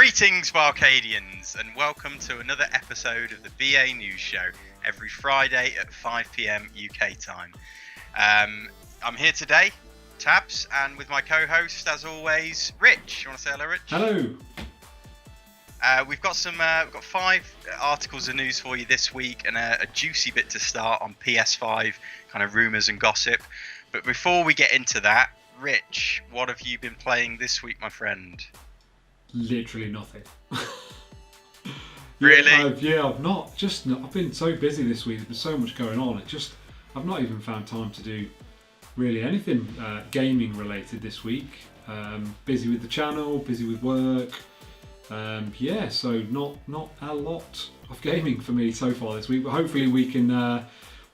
Greetings, Barcadians, and welcome to another episode of the BA News Show every Friday at 5 p.m. UK time. I'm here today, Tabs, and with my co-host, as always, Rich. You want to say hello, Rich? Hello. We've got 5 articles of news for you this week, and a juicy bit to start on PS5 kind of rumours and gossip. But before we get into that, Rich, what have you been playing this week, my friend? Literally nothing. Really? I've not. I've been so busy this week. There's so much going on. I've not even found time to do really anything gaming related this week. Busy with the channel, busy with work. So not a lot of gaming for me so far this week. But hopefully we can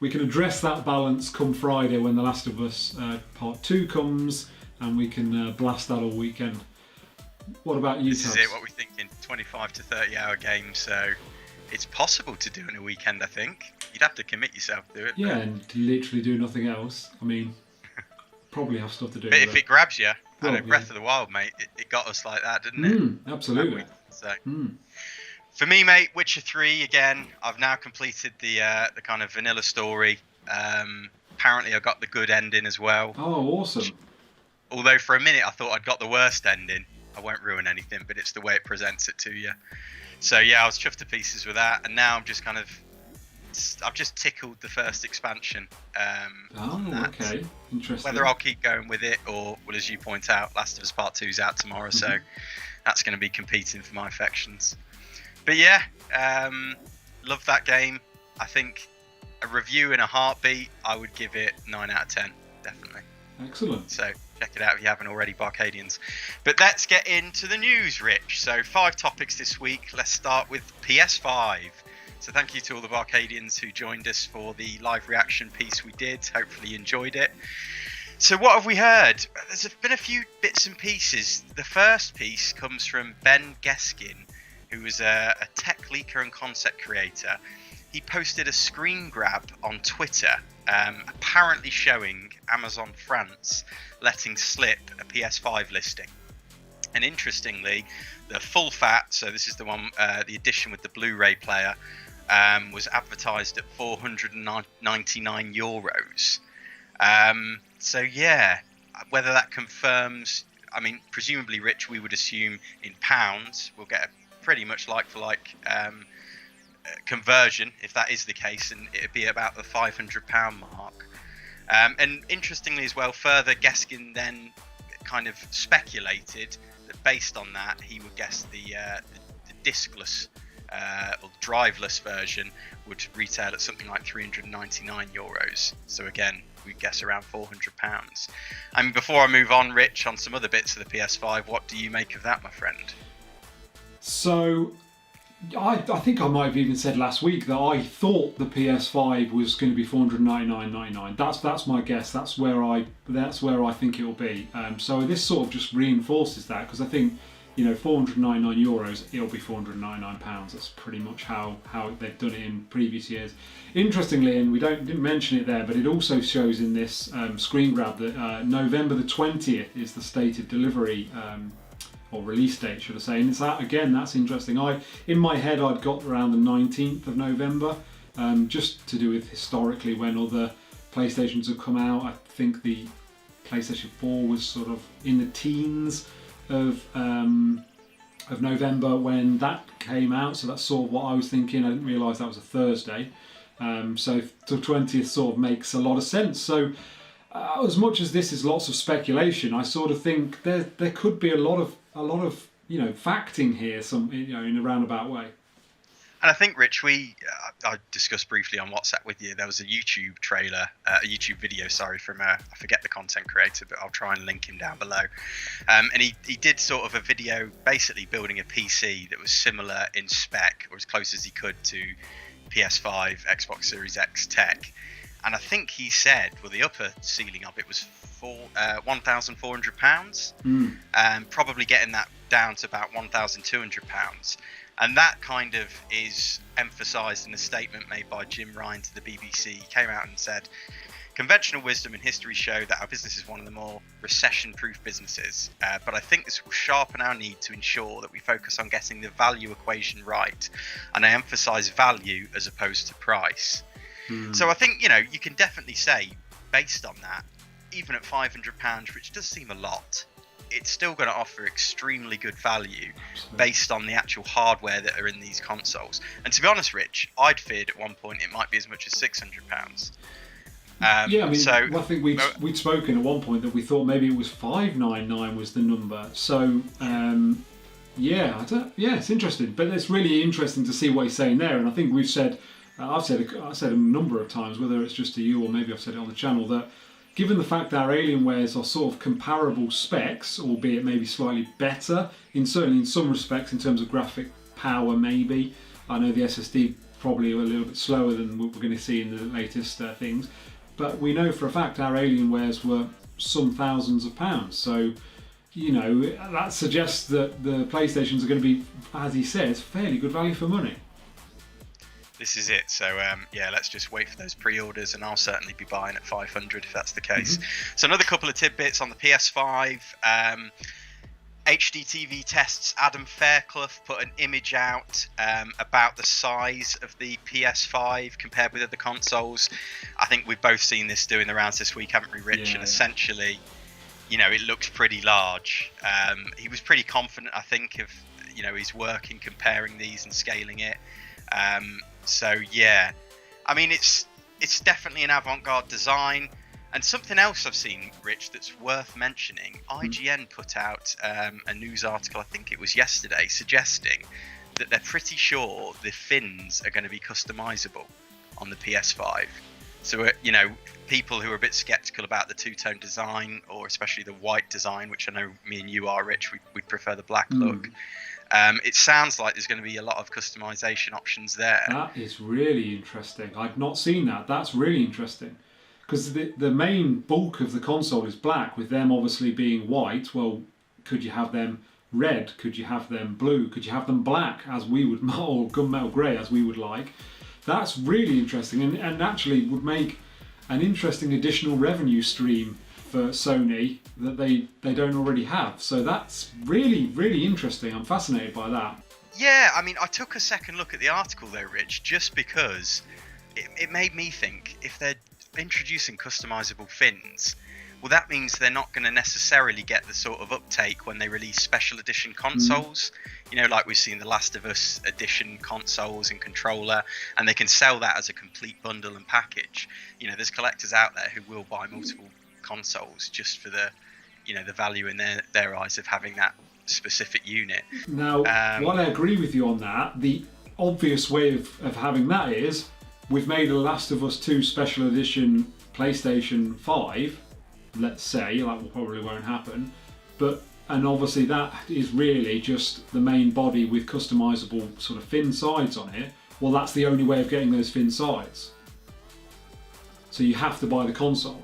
address that balance come Friday when The Last of Us Part 2 comes, and we can blast that all weekend. What about you, This Tabs? is it, what we're thinking, 25 to 30 hour games, so it's possible to do in a weekend, I think. You'd have to commit yourself to it. Yeah, and literally do nothing else. I mean, probably have stuff to do. But if it grabs you, Well, I know Breath of the Wild, mate, it got us like that, didn't it? Absolutely. So, for me, mate, Witcher 3, again, I've now completed the kind of vanilla story. Apparently I got the good ending as well. Oh, awesome. Although for a minute I thought I'd got the worst ending. I won't ruin anything, but it's the way it presents it to you. So yeah, I was chuffed to pieces with that, and now I've just tickled the first expansion. Okay, interesting. Whether I'll keep going with it, or, well, as you point out, Last of Us Part 2's out tomorrow, so that's going to be competing for my affections. But yeah, love that game. I think a review in a heartbeat, I would give it 9 out of 10, definitely. Excellent. So check it out if you haven't already, Barcadians. But let's get into the news, Rich. So 5 topics this week. Let's start with PS5. So thank you to all the Barcadians who joined us for the live reaction piece we did. Hopefully you enjoyed it. So what have we heard? There's been a few bits and pieces. The first piece comes from Ben Geskin, who was a tech leaker and concept creator. He posted a screen grab on Twitter, apparently showing Amazon France letting slip a PS5 listing. And interestingly, the full fat, so this is the one, the edition with the Blu-ray player, was advertised at €499. So yeah, whether that confirms, I mean, presumably, Rich, we would assume in pounds, we'll get a pretty much like-for-like conversion, if that is the case, and it'd be about the £500 mark. And interestingly as well, further, Geskin then kind of speculated that based on that, he would guess the discless or driveless version would retail at something like €399. So again, we guess around £400. I mean, before I move on, Rich, on some other bits of the PS5, what do you make of that, my friend? So, I think I might have even said last week that I thought the PS5 was going to be $499.99. That's my guess. That's where I think it will be. So this sort of just reinforces that, because I think, €499, it'll be £499. That's pretty much how they've done it in previous years. Interestingly, and we didn't mention it there, but it also shows in this screen grab that November the 20th is the stated delivery. Or release date, should I say. And it's that, again, that's interesting. In my head, I'd got around the 19th of November, just to do with historically when other PlayStations have come out. I think the PlayStation 4 was sort of in the teens of November when that came out, so that's sort of what I was thinking. I didn't realise that was a Thursday. So the 20th sort of makes a lot of sense. So as much as this is lots of speculation, I sort of think there could be a lot of facting here, in a roundabout way. And I think, Rich, I discussed briefly on WhatsApp with you, there was a YouTube video, from I forget the content creator, but I'll try and link him down below. And he did sort of a video basically building a PC that was similar in spec, or as close as he could to PS5, Xbox Series X tech. And I think he said, well, the upper ceiling of it was £1,400, probably getting that down to about £1,200. And that kind of is emphasised in a statement made by Jim Ryan to the BBC. He came out and said, Conventional wisdom and history show that our business is one of the more recession-proof businesses, but I think this will sharpen our need to ensure that we focus on getting the value equation right, and I emphasise value as opposed to price. So I think, you can definitely say, based on that, even at £500, which does seem a lot, it's still going to offer extremely good value based on the actual hardware that are in these consoles. And to be honest, Rich, I'd feared at one point it might be as much as £600. I think we'd spoken at one point that we thought maybe it was $599 was the number. So it's interesting, but it's really interesting to see what he's saying there. And I think we've said, I've said a number of times, whether it's just to you or maybe I've said it on the channel, that given the fact that our Alienwares are sort of comparable specs, albeit maybe slightly better, certainly in some respects in terms of graphic power, maybe. I know the SSD probably a little bit slower than what we're going to see in the latest things. But we know for a fact our Alienwares were some thousands of pounds. So, that suggests that the PlayStations are going to be, as he says, fairly good value for money. This is it. So, let's just wait for those pre-orders, and I'll certainly be buying at 500 if that's the case. So another couple of tidbits on the PS5. HDTV tests. Adam Fairclough put an image out about the size of the PS5 compared with other consoles. I think we've both seen this doing the rounds this week, haven't we, Rich? And essentially, it looks pretty large. He was pretty confident, I think, of his work in comparing these and scaling it. I mean, it's definitely an avant-garde design. And something else I've seen, Rich, that's worth mentioning, IGN put out a news article, I think it was yesterday, suggesting that they're pretty sure the fins are going to be customizable on the PS5. So, people who are a bit skeptical about the two-tone design, or especially the white design, which I know me and you are, Rich, we'd prefer the black look. It sounds like there's going to be a lot of customization options there. That is really interesting. I've not seen that. That's really interesting. Because the main bulk of the console is black, with them obviously being white. Well, could you have them red? Could you have them blue? Could you have them black, as we would, or gunmetal grey, as we would like? That's really interesting, and actually would make an interesting additional revenue stream for Sony that they don't already have. So that's really, really interesting. I'm fascinated by that. Yeah, I mean, I took a second look at the article though, Rich, just because it made me think, if they're introducing customizable fins, well, that means they're not going to necessarily get the sort of uptake when they release special edition consoles. Like we've seen the Last of Us edition consoles and controller, and they can sell that as a complete bundle and package. There's collectors out there who will buy multiple consoles just for the value in their eyes of having that specific unit. Now, while I agree with you on that, the obvious way of having that is, we've made a Last of Us 2 Special Edition PlayStation 5, let's say, that probably won't happen, and obviously that is really just the main body with customisable sort of fin sides on it. Well, that's the only way of getting those fin sides. So you have to buy the console.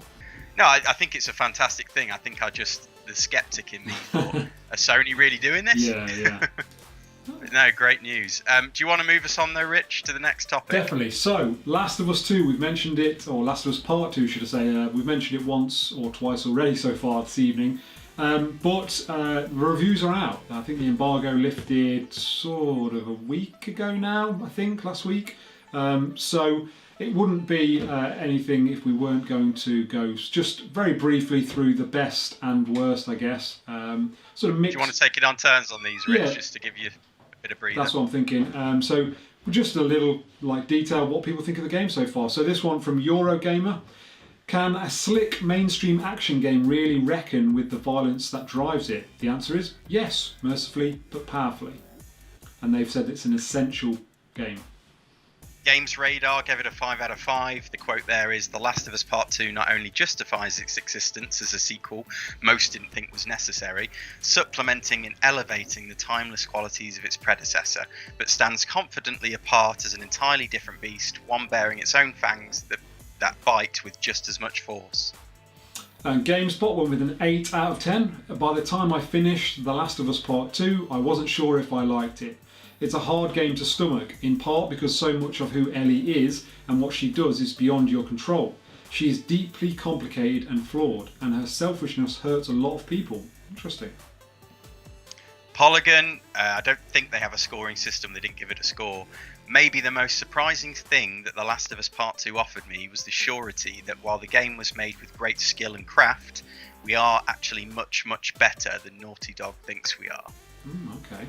No, I think it's a fantastic thing. I think the skeptic in me thought, are Sony really doing this? Yeah. No, great news. Do you want to move us on though, Rich, to the next topic? Definitely. So, Last of Us 2, we've mentioned it, or Last of Us Part 2, should I say. We've mentioned it once or twice already so far this evening. But the reviews are out. I think the embargo lifted sort of a week ago now, I think, last week. So it wouldn't be anything if we weren't going to go just very briefly through the best and worst, I guess. Sort of mixed. Do you want to take it on turns on these, Rich, just to give you a bit of breather? That's what I'm thinking. So just a little detail what people think of the game so far. So this one from Eurogamer. Can a slick mainstream action game really reckon with the violence that drives it? The answer is yes, mercifully but powerfully. And they've said it's an essential game. Games Radar gave it a 5 out of 5. The quote there is, "The Last of Us Part 2 not only justifies its existence as a sequel most didn't think was necessary, supplementing and elevating the timeless qualities of its predecessor, but stands confidently apart as an entirely different beast, one bearing its own fangs that bite with just as much force." And GameSpot went with an 8 out of 10. By the time I finished The Last of Us Part 2, I wasn't sure if I liked it. It's a hard game to stomach, in part because so much of who Ellie is and what she does is beyond your control. She is deeply complicated and flawed, and her selfishness hurts a lot of people. Interesting. Polygon, I don't think they have a scoring system. They didn't give it a score. Maybe the most surprising thing that The Last of Us Part 2 offered me was the surety that while the game was made with great skill and craft, we are actually much, much better than Naughty Dog thinks we are. Okay.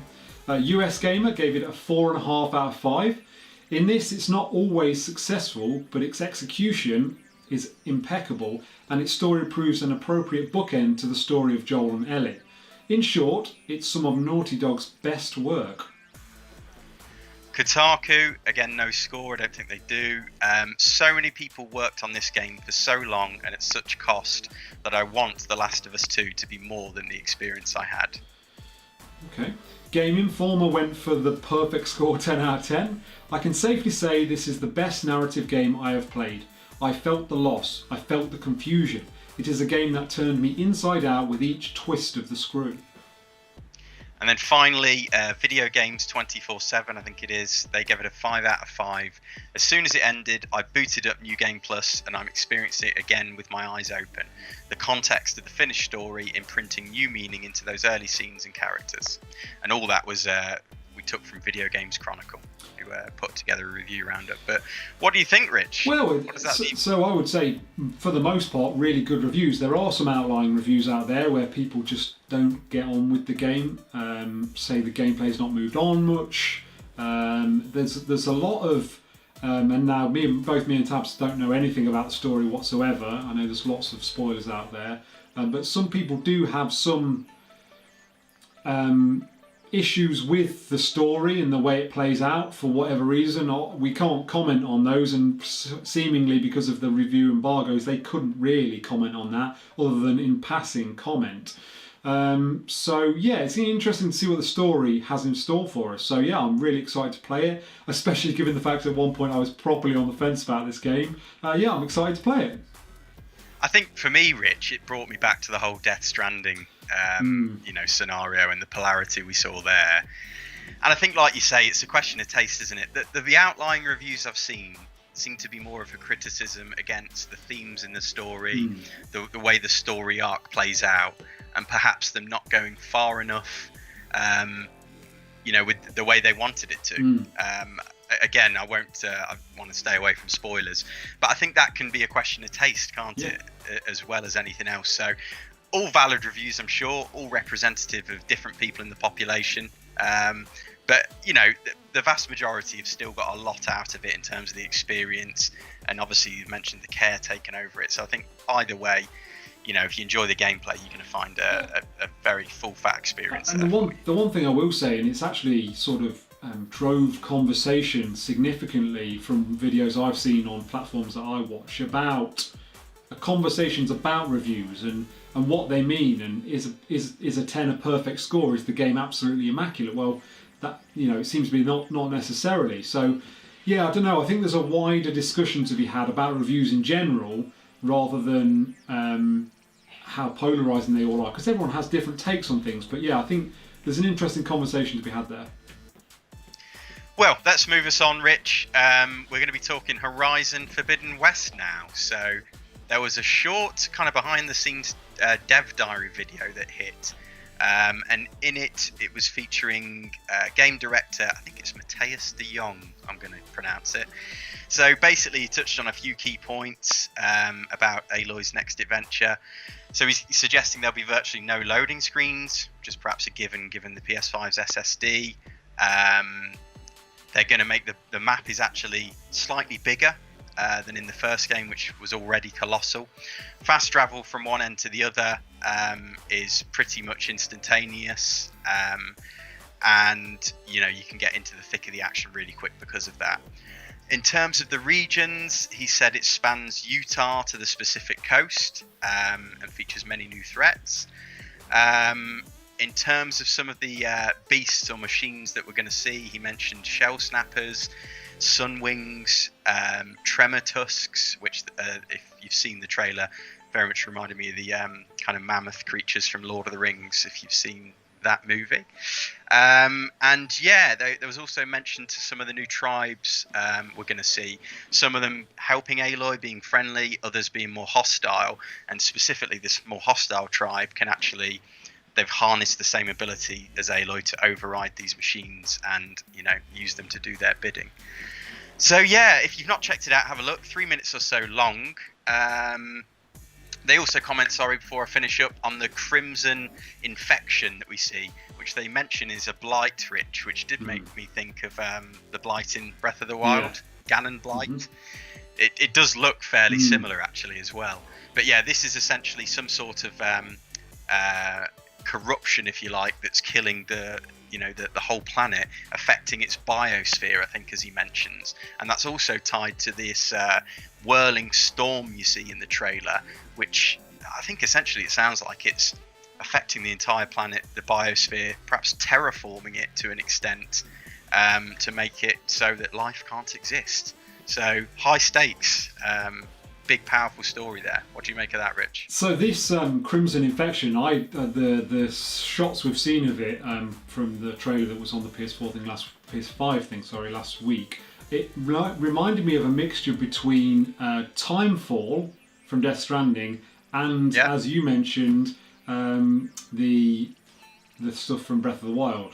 US Gamer gave it a 4.5 out of 5. In this, it's not always successful, but its execution is impeccable, and its story proves an appropriate bookend to the story of Joel and Ellie. In short, it's some of Naughty Dog's best work. Kotaku, again, no score. I don't think they do. So many people worked on this game for so long and at such cost that I want The Last of Us 2 to be more than the experience I had. Okay. Game Informer went for the perfect score, 10 out of 10. I can safely say this is the best narrative game I have played. I felt the loss. I felt the confusion. It is a game that turned me inside out with each twist of the screw. And then finally, Video Games 24/7, I think it is. They gave it a 5 out of 5. As soon as it ended, I booted up New Game Plus and I'm experiencing it again with my eyes open. The context of the finished story imprinting new meaning into those early scenes and characters. And all that was we took from Video Games Chronicle, who put together a review roundup. But what do you think, Rich? Well, what does that mean? So I would say, for the most part, really good reviews. There are some outlying reviews out there where people just don't get on with the game, say the gameplay's not moved on much. There's a lot of, and now both me and Tabs don't know anything about the story whatsoever. I know there's lots of spoilers out there, but some people do have some issues with the story and the way it plays out for whatever reason. We can't comment on those, and seemingly because of the review embargoes they couldn't really comment on that other than in passing comment. So yeah, it's interesting to see what the story has in store for us. So yeah, I'm really excited to play it, especially given the fact at one point I was properly on the fence about this game. Yeah, I'm excited to play it. I think for me, Rich, it brought me back to the whole Death Stranding scenario and the polarity we saw there. And I think, like you say, it's a question of taste, isn't it? The outlying reviews I've seen seem to be more of a criticism against the themes in the story, the way the story arc plays out, and perhaps them not going far enough, with the way they wanted it to. Again, I want to stay away from spoilers, but I think that can be a question of taste, can't it? As well as anything else. So all valid reviews, I'm sure, all representative of different people in the population. But, the vast majority have still got a lot out of it in terms of the experience. And obviously you've mentioned the care taken over it. So I think either way, if you enjoy the gameplay, you're going to find a very full fat experience. And the one thing I will say, and it's actually sort of drove conversation significantly from videos I've seen on platforms that I watch about conversations about reviews and what they mean, and is a 10 a perfect score? Is the game absolutely immaculate? Well, that it seems to be not necessarily. So yeah, I don't know. I think there's a wider discussion to be had about reviews in general, rather than how polarising they all are, because everyone has different takes on things. But yeah, I think there's an interesting conversation to be had there. Well, let's move us on, Rich. We're going to be talking Horizon Forbidden West now. So there was a short kind of behind the scenes dev diary video that hit. And in it was featuring game director, I think it's Matthias de Jong, I'm going to pronounce it. So basically he touched on a few key points about Aloy's next adventure. So he's suggesting there'll be virtually no loading screens, which is perhaps a given the PS5's SSD. They're going to make the map is actually slightly bigger than in the first game, which was already colossal. Fast travel from one end to the other is pretty much instantaneous, and you can get into the thick of the action really quick because of that. In terms of the regions, he said it spans Utah to the Pacific coast and features many new threats. In terms of some of the beasts or machines that we're going to see, he mentioned shell snappers, sunwings, tremor tusks, which if you've seen the trailer, very much reminded me of the kind of mammoth creatures from Lord of the Rings, if you've seen that movie. And yeah, there was also mention to some of the new tribes we're going to see. Some of them helping Aloy, being friendly, others being more hostile. And specifically, this more hostile tribe can actually, they've harnessed the same ability as Aloy to override these machines and, you know, use them to do their bidding. So yeah, if you've not checked it out, have a look. 3 minutes or so long. They also comment, sorry, before I finish up, on the crimson infection that we see, which they mention is a blight, Rich, which did make me think of the blight in Breath of the Wild, Ganon blight. It does look fairly similar, actually, as well. But yeah, this is essentially some sort of corruption, if you like, that's killing the whole planet, affecting its biosphere, I think, as he mentions. And that's also tied to this whirling storm you see in the trailer, which I think essentially it sounds like it's affecting the entire planet, the biosphere, perhaps terraforming it to an extent, to make it so that life can't exist. So high stakes, big powerful story there. What do you make of that, Rich? So this crimson infection, the shots we've seen of it from the trailer that was on the PS5 thing last week, it reminded me of a mixture between Timefall from Death Stranding and, as you mentioned, the stuff from Breath of the Wild.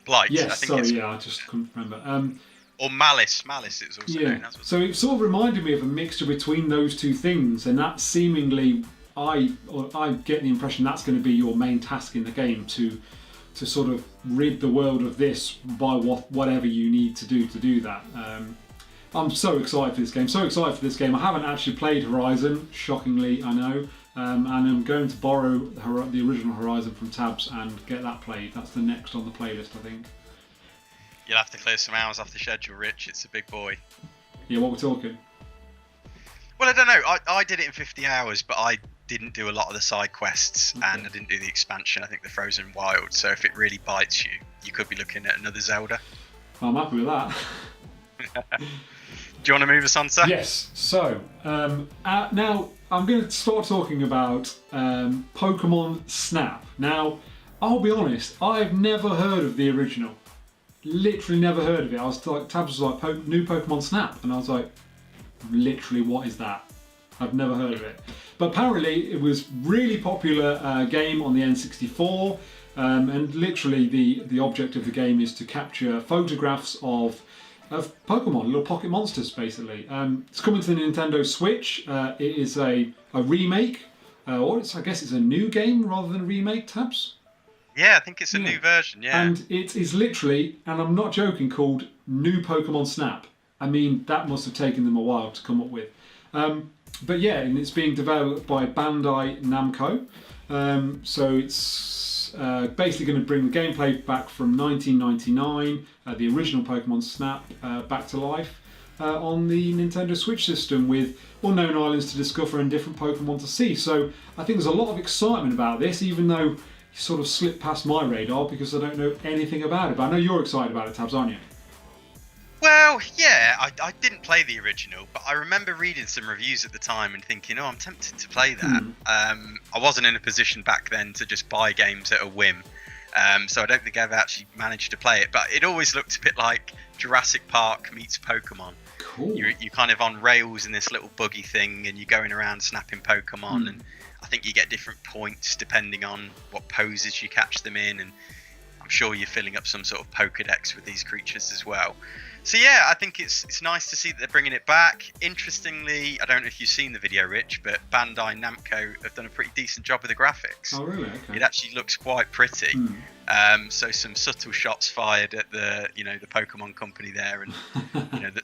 Blight. Yes, I just couldn't remember. Or Malice it was also known as. So it sort of reminded me of a mixture between those two things, and that seemingly, I get the impression that's going to be your main task in the game, to sort of rid the world of this by whatever you need to do that. I'm so excited for this game. I haven't actually played Horizon, shockingly, I know, and I'm going to borrow the original Horizon from Tabs and get that played. That's the next on the playlist, I think. You'll have to clear some hours off the schedule, Rich. It's a big boy. Yeah, what we're talking? Well, I don't know. I did it in 50 hours, but I didn't do a lot of the side quests, and I didn't do the expansion, I think the Frozen Wild. So if it really bites you, you could be looking at another Zelda. I'm happy with that. Do you want to move us on, sir? Yes. So, now I'm going to start talking about Pokemon Snap. Now, I'll be honest, I've never heard of the original. Literally never heard of it. I was like, Tabs was like, new Pokemon Snap, and I was like, literally, what is that? I've never heard of it. But apparently, it was really popular game on the N64, and literally the object of the game is to capture photographs of Pokemon, little pocket monsters, basically. It's coming to the Nintendo Switch. It is a remake, or I guess it's a new game rather than a remake, Tabs. Yeah, I think it's a new version, yeah. And it is literally, and I'm not joking, called New Pokemon Snap. I mean, that must have taken them a while to come up with. But yeah, and it's being developed by Bandai Namco. So it's basically going to bring the gameplay back from 1999, the original Pokemon Snap, back to life on the Nintendo Switch system, with unknown islands to discover and different Pokemon to see. So I think there's a lot of excitement about this, even though sort of slipped past my radar because I don't know anything about it. But I know you're excited about it, Tabs, aren't you? Well, yeah, I didn't play the original, but I remember reading some reviews at the time and thinking, I'm tempted to play that. I wasn't in a position back then to just buy games at a whim, so I don't think I've actually managed to play it. But it always looked a bit like Jurassic Park meets Pokemon. Cool. You're kind of on rails in this little buggy thing, and you're going around snapping Pokemon, and I think you get different points depending on what poses you catch them in, and I'm sure you're filling up some sort of Pokedex with these creatures as well. So yeah, I think it's nice to see that they're bringing it back. Interestingly, I don't know if you've seen the video, Rich, but Bandai Namco have done a pretty decent job with the graphics. Oh really? Okay. It actually looks quite pretty. So some subtle shots fired at the the Pokemon company there, and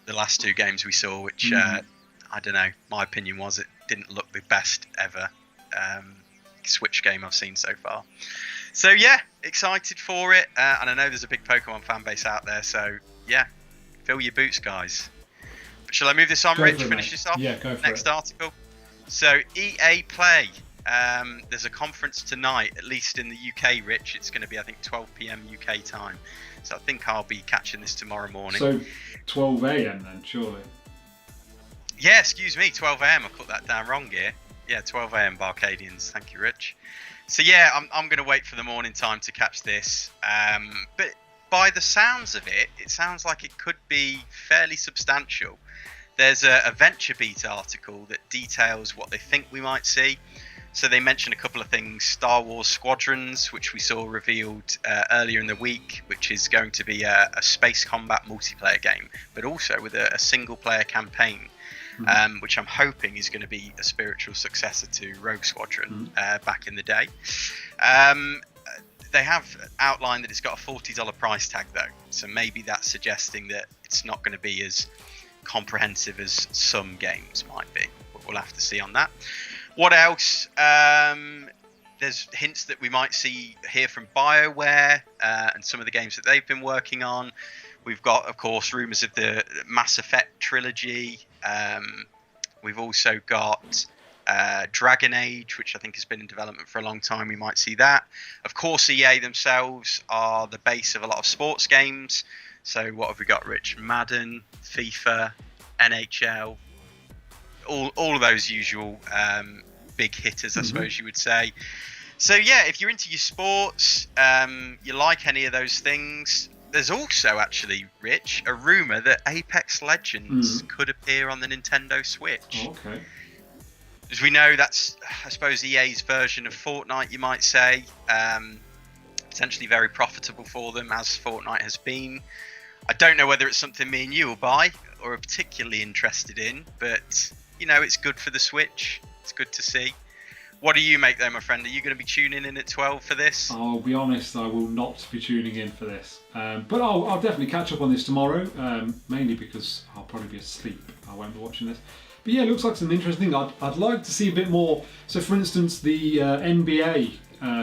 the last two games we saw, which I don't know, my opinion was it didn't look the best ever Switch game I've seen so far. So yeah, excited for it, and I know there's a big Pokemon fan base out there, so yeah, fill your boots, guys. But shall I move this on, Rich? Finish this off? Yeah, go for Next it. article. So EA Play, there's a conference tonight, at least in the UK, Rich. It's going to be, I think, 12 p.m. UK time. So I think I'll be catching this tomorrow morning. So 12 a.m. then, surely? Yeah, excuse me, 12 a.m. I put that down wrong here. Yeah, 12 a.m. BArcadians. Thank you, Rich. So yeah, I'm going to wait for the morning time to catch this. But by the sounds of it, it sounds like it could be fairly substantial. There's a VentureBeat article that details what they think we might see. So they mentioned a couple of things: Star Wars Squadrons, which we saw revealed earlier in the week, which is going to be a space combat multiplayer game, but also with a single-player campaign. Which I'm hoping is going to be a spiritual successor to Rogue Squadron back in the day. They have outlined that it's got a $40 price tag though, so maybe that's suggesting that it's not going to be as comprehensive as some games might be, but we'll have to see on that. What else? There's hints that we might hear from BioWare and some of the games that they've been working on. We've got, of course, rumours of the Mass Effect trilogy. We've also got Dragon Age, which I think has been in development for a long time. We might see that. Of course, EA themselves are the base of a lot of sports games. So what have we got, Rich? Madden, FIFA, NHL, all of those usual big hitters, I suppose you would say. So yeah, if you're into your sports, you like any of those things, there's also actually, Rich, a rumour that Apex Legends could appear on the Nintendo Switch. Oh, okay. As we know, that's, I suppose, EA's version of Fortnite, you might say. Potentially very profitable for them, as Fortnite has been. I don't know whether it's something me and you will buy or are particularly interested in, but, you know, it's good for the Switch. It's good to see. What do you make though, my friend? Are you going to be tuning in at 12 for this? I'll be honest, I will not be tuning in for this. But I'll definitely catch up on this tomorrow, mainly because I'll probably be asleep. I won't be watching this. But yeah, it looks like some interesting thing. I'd like to see a bit more. So for instance, the NBA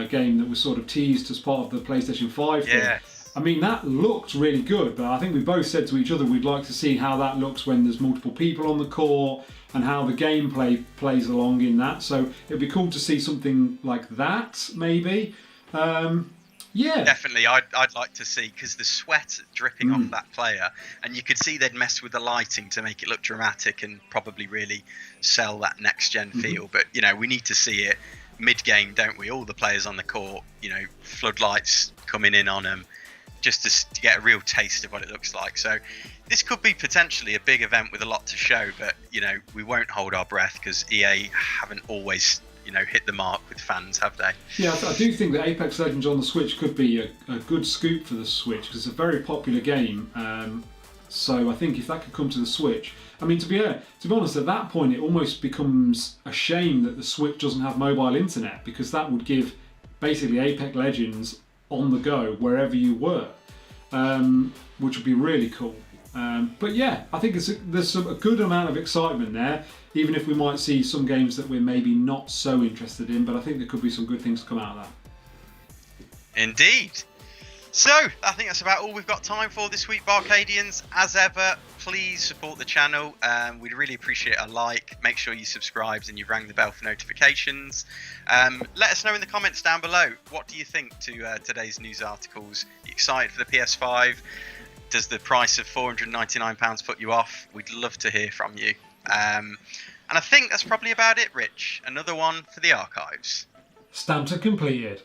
game that was sort of teased as part of the PlayStation 5 thing. Yes. I mean, that looked really good, but I think we both said to each other we'd like to see how that looks when there's multiple people on the court and how the gameplay plays along in that. So it'd be cool to see something like that, maybe. Yeah. Definitely, I'd like to see, because the sweat dripping off that player, and you could see they'd mess with the lighting to make it look dramatic and probably really sell that next-gen feel. But, you know, we need to see it mid-game, don't we? All the players on the court, you know, floodlights coming in on them, just to get a real taste of what it looks like. So this could be potentially a big event with a lot to show, but, you know, we won't hold our breath because EA haven't always, you know, hit the mark with fans, have they? Yeah, I do think that Apex Legends on the Switch could be a good scoop for the Switch because it's a very popular game. So I think if that could come to the Switch, I mean, to be honest, at that point it almost becomes a shame that the Switch doesn't have mobile internet, because that would give basically Apex Legends on the go wherever you were, which would be really cool. But yeah, I think there's a good amount of excitement there, even if we might see some games that we're maybe not so interested in, but I think there could be some good things to come out of that. Indeed. So, I think that's about all we've got time for this week, Barcadians. As ever, please support the channel. We'd really appreciate a like. Make sure you subscribe and you rang the bell for notifications. Let us know in the comments down below. What do you think to today's news articles? Are you excited for the PS5? Does the price of £499 put you off? We'd love to hear from you. And I think that's probably about it, Rich. Another one for the archives. Stamped and completed.